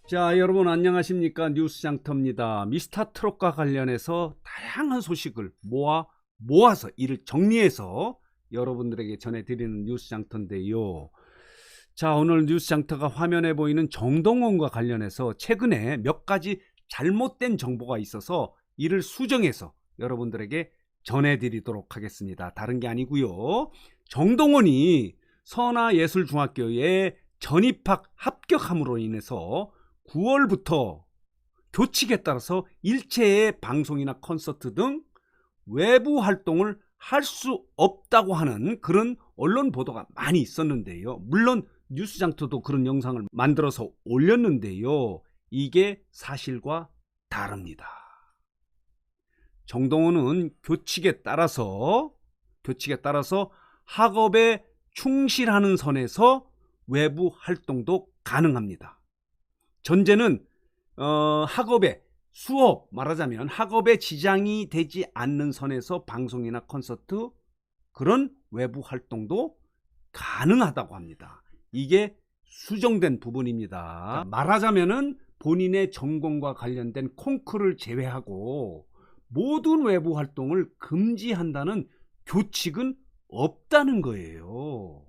자, 여러분 안녕하십니까? 뉴스장터입니다. 미스터 트롯과 관련해서 다양한 소식을 모아서 이를 정리해서 여러분들에게 전해드리는 뉴스장터인데요. 자, 오늘 뉴스장터가 화면에 보이는 정동원과 관련해서 최근에 몇 가지 잘못된 정보가 있어서 이를 수정해서 여러분들에게 전해드리도록 하겠습니다. 다른 게 아니고요. 정동원이 선화예술중학교에 전입학 합격함으로 인해서 9월부터 교칙에 따라서 일체의 방송이나 콘서트 등 외부 활동을 할 수 없다고 하는 그런 언론 보도가 많이 있었는데요. 물론 뉴스장터도 그런 영상을 만들어서 올렸는데요. 이게 사실과 다릅니다. 정동원은 교칙에 따라서 학업에 충실하는 선에서 외부 활동도 가능합니다. 전제는 학업에 말하자면 학업에 지장이 되지 않는 선에서 방송이나 콘서트 그런 외부 활동도 가능하다고 합니다. 이게 수정된 부분입니다. 말하자면은 본인의 전공과 관련된 콩쿠르를 제외하고 모든 외부 활동을 금지한다는 교칙은 없다는 거예요.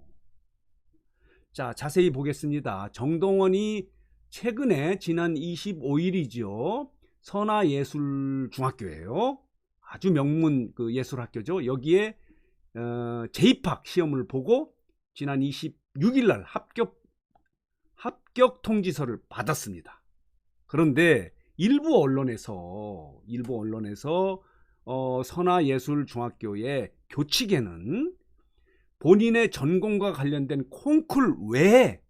자, 자세히 보겠습니다. 정동원이 최근에 지난 25일이죠. 선화예술중학교예요. 아주 명문 그 예술학교죠. 여기에 재입학 시험을 보고 지난 26일 날 합격 통지서를 받았습니다. 그런데 일부 언론에서 선화예술중학교의 교칙에는 본인의 전공과 관련된 콩쿨 외에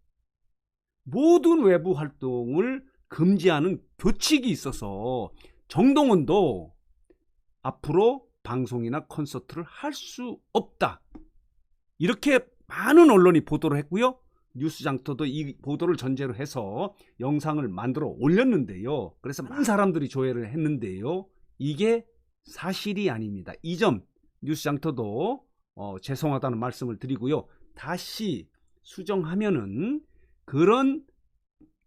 모든 외부 활동을 금지하는 교칙이 있어서 정동원도 앞으로 방송이나 콘서트를 할 수 없다. 이렇게 많은 언론이 보도를 했고요. 뉴스장터도 이 보도를 전제로 해서 영상을 만들어 올렸는데요. 그래서 많은 사람들이 조회를 했는데요. 이게 사실이 아닙니다. 이 점 뉴스장터도 죄송하다는 말씀을 드리고요. 다시 수정하면은 그런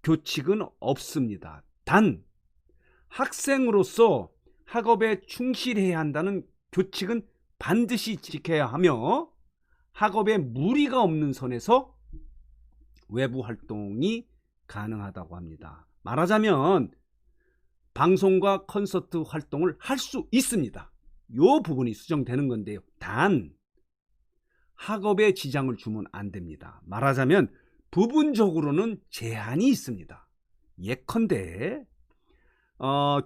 교칙은 없습니다. 단 학생으로서 학업에 충실해야 한다는 교칙은 반드시 지켜야 하며 학업에 무리가 없는 선에서 외부 활동이 가능하다고 합니다. 말하자면 방송과 콘서트 활동을 할 수 있습니다. 이 부분이 수정되는 건데요. 단 학업에 지장을 주면 안 됩니다. 말하자면 부분적으로는 제한이 있습니다. 예컨대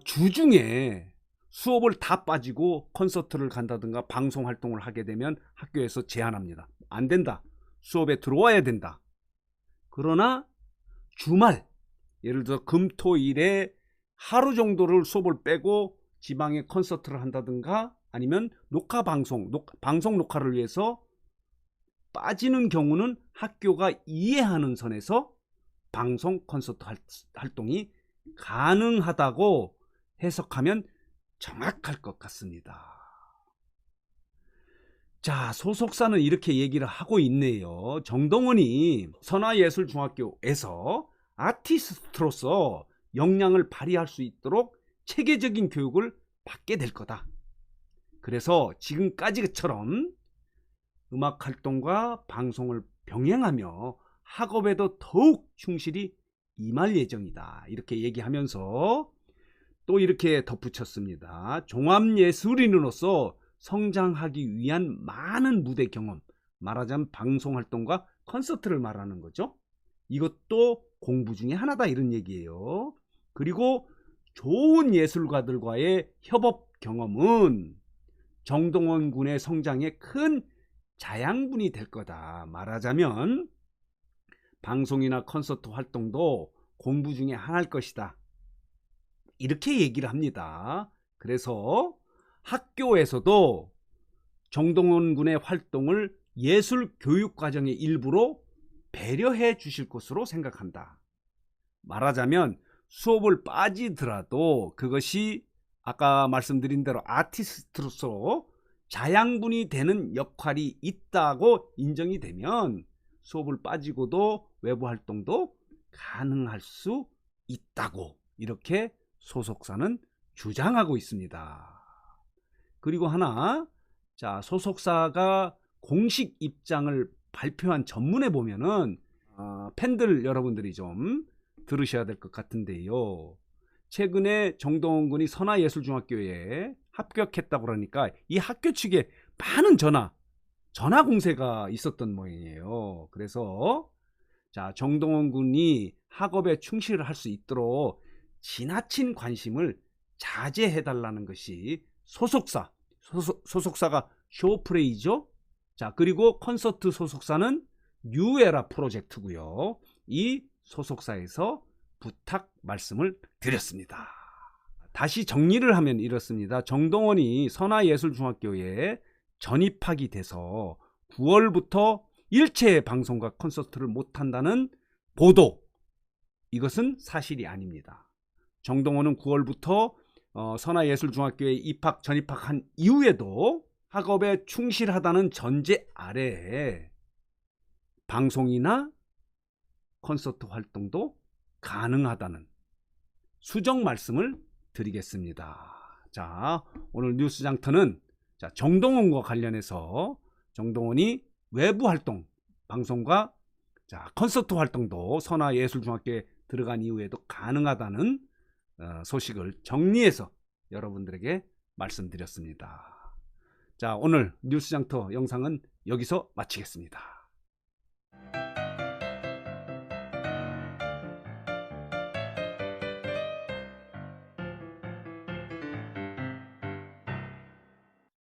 주중에 수업을 다 빠지고 콘서트를 간다든가 방송 활동을 하게 되면 학교에서 제한합니다. 안 된다. 수업에 들어와야 된다. 그러나 주말, 예를 들어 금토일에 하루 정도를 수업을 빼고 지방에 콘서트를 한다든가 아니면 방송 녹화를 위해서 빠지는 경우는 학교가 이해하는 선에서 방송 콘서트 활동이 가능하다고 해석하면 정확할 것 같습니다. 자, 소속사는 이렇게 얘기를 하고 있네요. 정동원이 선화예술중학교에서 아티스트로서 역량을 발휘할 수 있도록 체계적인 교육을 받게 될 거다. 그래서 지금까지처럼 음악 활동과 방송을 병행하며 학업에도 더욱 충실히 임할 예정이다. 이렇게 얘기하면서 또 이렇게 덧붙였습니다. 종합예술인으로서 성장하기 위한 많은 무대 경험, 말하자면 방송 활동과 콘서트를 말하는 거죠. 이것도 공부 중에 하나다 이런 얘기예요. 그리고 좋은 예술가들과의 협업 경험은 정동원 군의 성장에 큰 자양분이 될 거다. 말하자면 방송이나 콘서트 활동도 공부 중에 하나일 것이다. 이렇게 얘기를 합니다. 그래서 학교에서도 정동원 군의 활동을 예술 교육 과정의 일부로 배려해 주실 것으로 생각한다. 말하자면 수업을 빠지더라도 그것이 아까 말씀드린 대로 아티스트로서 자양분이 되는 역할이 있다고 인정이 되면 수업을 빠지고도 외부 활동도 가능할 수 있다고 이렇게 소속사는 주장하고 있습니다. 그리고 하나, 자, 소속사가 공식 입장을 발표한 전문에 보면은 팬들 여러분들이 좀 들으셔야 될 것 같은데요. 최근에 정동원 군이 선화예술중학교에 합격했다고 그러니까 이 학교 측에 많은 전화 공세가 있었던 모양이에요. 그래서 자, 정동원 군이 학업에 충실을 할 수 있도록 지나친 관심을 자제해달라는 것이 소속사가 쇼프레이죠. 자, 그리고 콘서트 소속사는 뉴에라 프로젝트고요. 이 소속사에서 부탁 말씀을 드렸습니다. 다시 정리를 하면 이렇습니다. 정동원이 선화예술중학교에 전입학이 돼서 9월부터 일체 방송과 콘서트를 못한다는 보도, 이것은 사실이 아닙니다. 정동원은 9월부터 선화예술중학교에 전입학한 이후에도 학업에 충실하다는 전제 아래에 방송이나 콘서트 활동도 가능하다는 수정 말씀을 드리겠습니다. 자, 오늘 뉴스 장터는 정동원과 관련해서 정동원이 외부 활동, 방송과 콘서트 활동도 선화예술중학교에 들어간 이후에도 가능하다는 소식을 정리해서 여러분들에게 말씀드렸습니다. 자, 오늘 뉴스 장터 영상은 여기서 마치겠습니다.